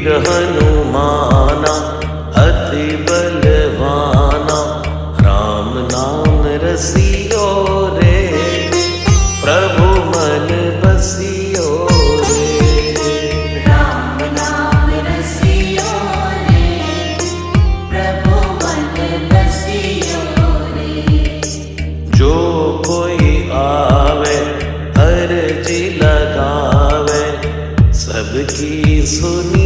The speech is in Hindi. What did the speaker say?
वीर हनुमाना अति बलवाना, राम नाम रसियो रे, प्रभु मन बसियो रे। राम नाम रसियो रे, प्रभु मन बसियो रे। जो कोई आवे अर्जी लगावे, सबकी सुनी